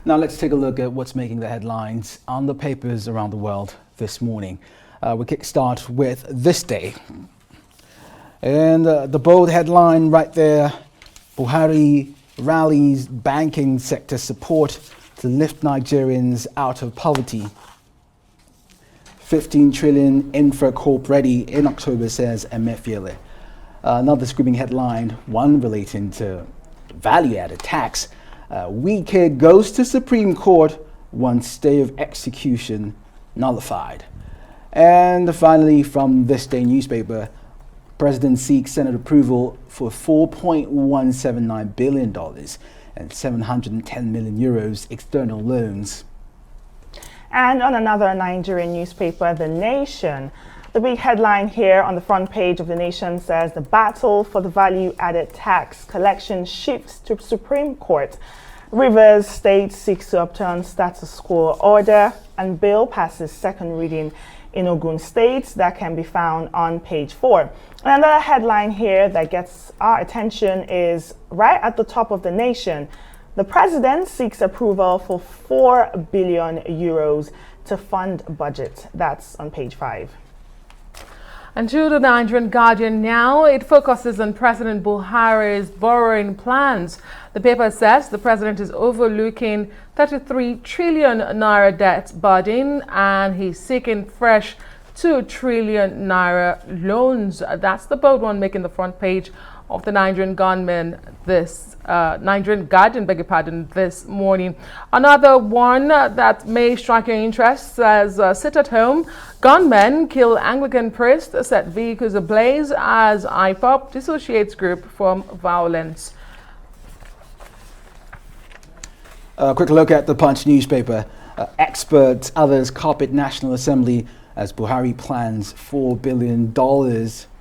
Now let's take a look at what's making the headlines on the papers around the world this morning. We kickstart with this day. And the bold headline right there, Buhari rallies banking sector support to lift Nigerians out of poverty. 15 trillion infra corp ready in October, says Emmanuel. Another screaming headline, one relating to value-added tax. Wike goes to Supreme Court, wants stay of execution nullified. And finally, from this day newspaper, President seeks Senate approval for $4.179 billion and 710 million euros external loans. And on another Nigerian newspaper, The Nation, the big headline here on the front page of The Nation says the battle for the value-added tax collection shifts to Supreme Court. Rivers State seeks to upturn status quo order, and bill passes second reading in Ogun State. That can be found on page 4. Another headline here that gets our attention is right at the top of The Nation. The president seeks approval for 4 billion euros to fund budget. That's on page 5. And to the Nigerian Guardian now, it focuses on President Buhari's borrowing plans. The paper says the president is overlooking 33 trillion naira debt burden and he's seeking fresh 2 trillion naira loans. That's the bold one making the front page of the Nigerian Guardian this morning. Another one that may strike your interest says, sit at home, gunmen kill Anglican priest, set vehicles ablaze as IPOP dissociates group from violence. A quick look at the Punch newspaper. Experts, others carpet National Assembly as Buhari plans $4 billion,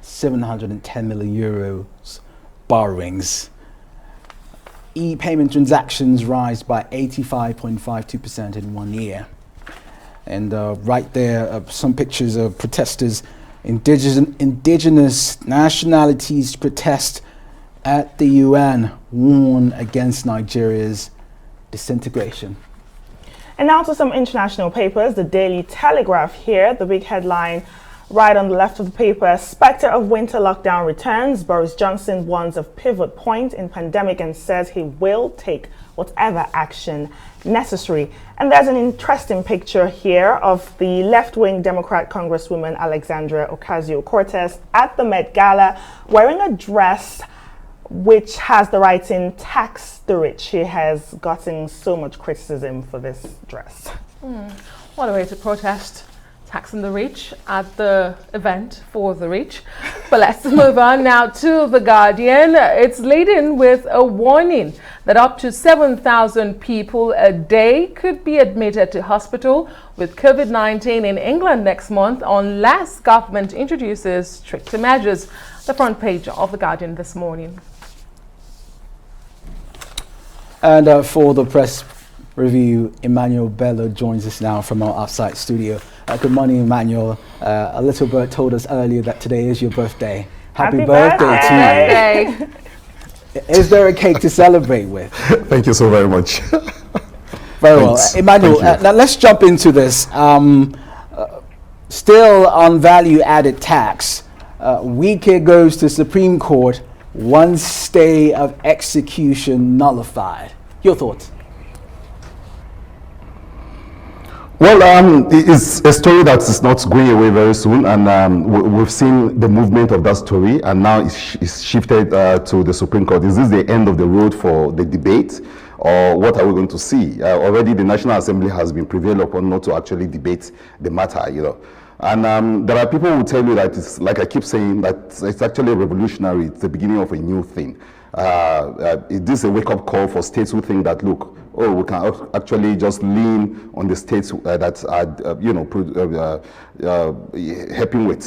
710 million euros borrowings. E-payment transactions rise by 85.52% in 1 year. And right there, some pictures of protesters, indigenous nationalities protest at the UN, warn against Nigeria's disintegration. And now to some international papers. The Daily Telegraph here, the big headline right on the left of the paper, spectre of winter lockdown returns. Boris Johnson warns of pivot point in pandemic and says he will take whatever action necessary. And there's an interesting picture here of the left-wing Democrat Congresswoman Alexandria Ocasio-Cortez at the Met Gala wearing a dress which has the writing "Tax the Rich." She has gotten so much criticism for this dress. What a way to protest. Taxing the rich at the event for the rich. But let's move on now to The Guardian. It's leading with a warning that up to 7,000 people a day could be admitted to hospital with COVID-19 in England next month unless government introduces stricter measures. The front page of The Guardian this morning. And for the press review, Emmanuel Bello joins us now from our offsite studio. Good morning, Emmanuel. A little bird told us earlier that today is your birthday. Happy birthday to you. Is there a cake to celebrate with? Thank you so very much. Very well. Emmanuel, now let's jump into this. Still on value-added tax, Wike goes to Supreme Court, one stay of execution nullified. Your thoughts? Well, it's a story that is not going away very soon, and we've seen the movement of that story, and now it's shifted to the Supreme Court. Is this the end of the road for the debate, or what are we going to see? Already the National Assembly has been prevailed upon not to actually debate the matter, you know. And there are people who tell you that it's, like I keep saying, that it's actually revolutionary. It's the beginning of a new thing. Is this a wake-up call for states who think that, look, we can actually just lean on the states that are, helping with,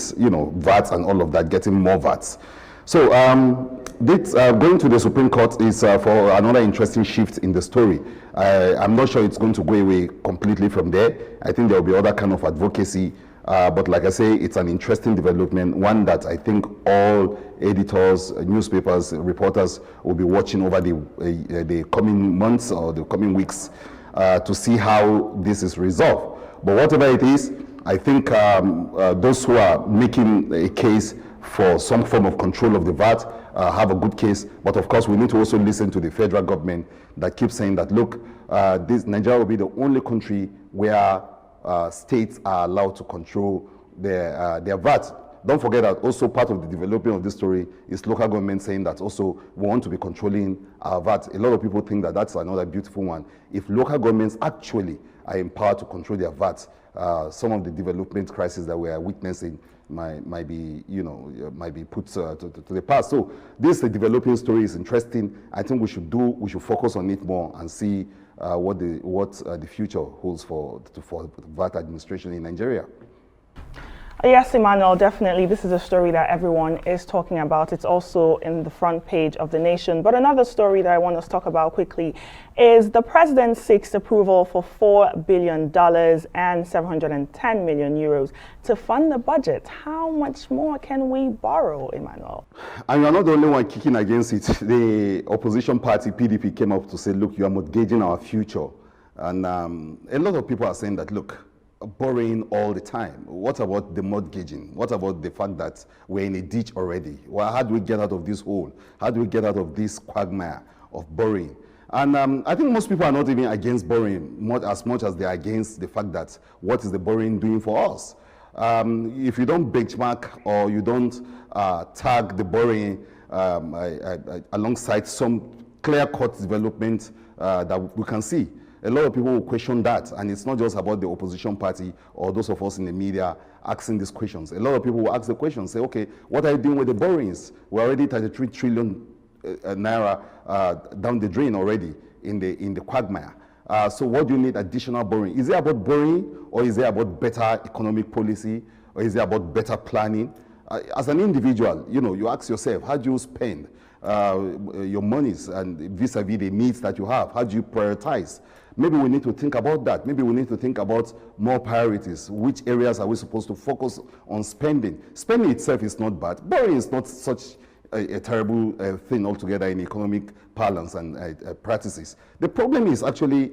VAT and all of that, getting more VATs. So going to the Supreme Court is for another interesting shift in the story. I'm not sure it's going to go away completely from there. I think there will be other kind of advocacy. But like I say, it's an interesting development, one that I think all editors, newspapers, reporters will be watching over the coming months or the coming weeks. to see how this is resolved. But whatever it is, I think those who are making a case for some form of control of the VAT have a good case. But of course, we need to also listen to the federal government that keeps saying that, look, Nigeria will be the only country where states are allowed to control their VAT. Don't forget that also part of the development of this story is local government saying that also we want to be controlling our VAT. A lot of people think that that's another beautiful one. If local governments actually are empowered to control their VAT, some of the development crises that we are witnessing might be, might be put to the past. So this the developing story is interesting. I think we should focus on it more and see what the future holds for the VAT administration in Nigeria. Yes, Emmanuel, definitely. This is a story that everyone is talking about. It's also in the front page of The Nation. But another story that I want us to talk about quickly is the president seeks approval for $4 billion and 710 million euros to fund the budget. How much more can we borrow, Emmanuel? And you're not the only one kicking against it. The opposition party, PDP, came up to say, look, you are mortgaging our future. And a lot of people are saying that, look, borrowing all the time. What about the mortgaging? What about the fact that we're in a ditch already? Well, how do we get out of this hole? How do we get out of this quagmire of borrowing? And I think most people are not even against borrowing as much as they're against the fact that what is the borrowing doing for us? If you don't benchmark or you don't tag the borrowing alongside some clear-cut development that we can see, a lot of people will question that, and it's not just about the opposition party or those of us in the media asking these questions. A lot of people will ask the question, say, okay, what are you doing with the borrowings? We're already 33 trillion naira down the drain already in the quagmire. So what do you need additional borrowing? Is it about borrowing, or is it about better economic policy, or is it about better planning? As an individual, you ask yourself, how do you spend your monies and vis-a-vis the needs that you have? How do you prioritize? Maybe we need to think about that. Maybe we need to think about more priorities. Which areas are we supposed to focus on spending? Spending itself is not bad. Borrowing is not such a terrible thing altogether in economic parlance and practices. The problem is actually,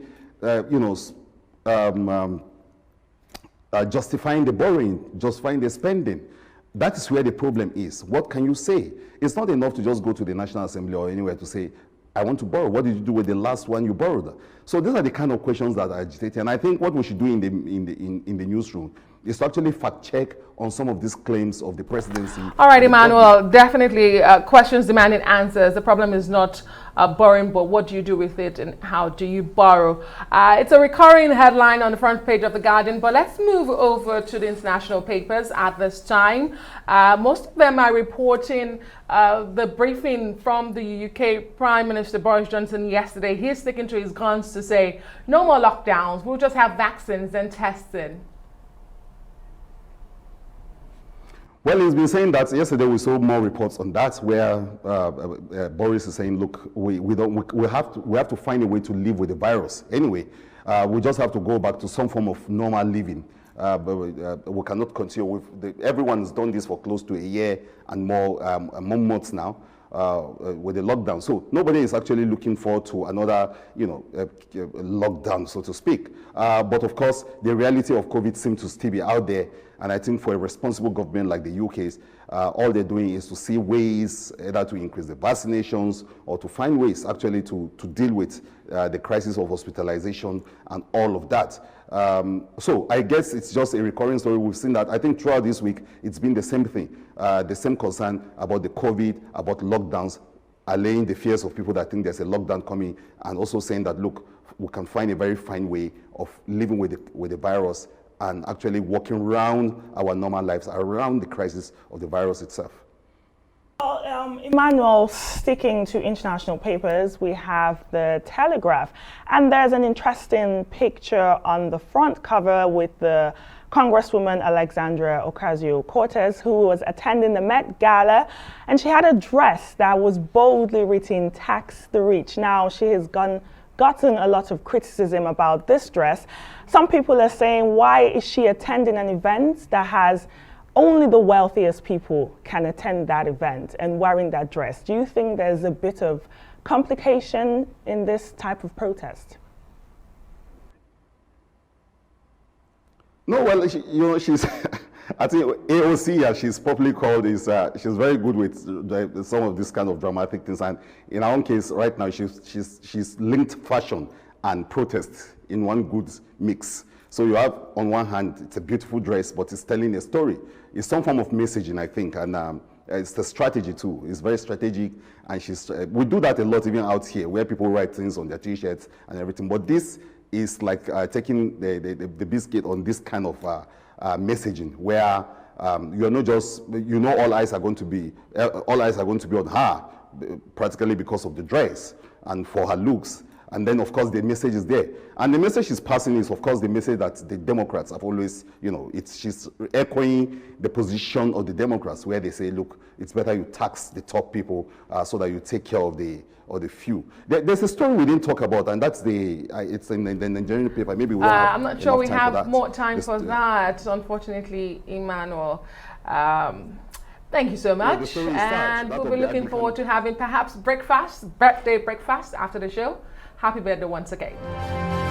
justifying the borrowing, justifying the spending. That is where the problem is. What can you say? It's not enough to just go to the National Assembly or anywhere to say, I want to borrow. What did you do with the last one you borrowed? So these are the kind of questions that are agitating. And I think what we should do in the newsroom is to actually fact check on some of these claims of the presidency. All right, Emmanuel, definitely questions demanding answers. The problem is not borrowing, but what do you do with it and how do you borrow? It's a recurring headline on the front page of The Guardian, but let's move over to the international papers at this time. Most of them are reporting the briefing from the UK Prime Minister Boris Johnson yesterday. He's sticking to his guns to say no more lockdowns, we'll just have vaccines and testing. Well, he's been saying that. Yesterday we saw more reports on that, where Boris is saying, look, we have to find a way to live with the virus. Anyway, we just have to go back to some form of normal living. But we cannot continue with everyone has done this for close to a year and more months now with the lockdown. So nobody is actually looking forward to another, lockdown, so to speak. But of course, the reality of COVID seems to still be out there. And I think for a responsible government like the UK's, all they're doing is to see ways either to increase the vaccinations or to find ways actually to deal with the crisis of hospitalization and all of that. So I guess it's just a recurring story. We've seen that. I think throughout this week, it's been the same thing, the same concern about the COVID, about lockdowns, allaying the fears of people that think there's a lockdown coming, and also saying that, look, we can find a very fine way of living with the virus and actually walking around our normal lives, around the crisis of the virus itself. Well, Emmanuel, sticking to international papers, we have the Telegraph, and there's an interesting picture on the front cover with the Congresswoman Alexandria Ocasio-Cortez, who was attending the Met Gala, and she had a dress that was boldly written, "Tax the Rich." Now, she has gotten a lot of criticism about this dress. Some people are saying, why is she attending an event that has only the wealthiest people can attend that event and wearing that dress? Do you think there's a bit of complication in this type of protest? No, well, she's. I think AOC, as she's popularly called, is she's very good with some of this kind of dramatic things. And in our own case, right now, she's linked fashion and protest in one good mix. So you have, on one hand, it's a beautiful dress, but it's telling a story. It's some form of messaging, I think, and it's the strategy too. It's very strategic, and we do that a lot even out here, where people write things on their T-shirts and everything. But this is like taking the biscuit on this kind of messaging, where you're not just, all eyes are going to be on her, practically because of the dress and for her looks. And then, of course, the message is there. And the message she's passing is, of course, the message that the Democrats have always, she's echoing the position of the Democrats, where they say, look, it's better you tax the top people so that you take care of the few. There's a story we didn't talk about, and that's it's in the Nigerian paper. Maybe we'll have I'm not sure we have more time for that. that, unfortunately, Emmanuel. Thank you so much. And we'll be looking forward to having perhaps birthday breakfast after the show. Happy birthday once again.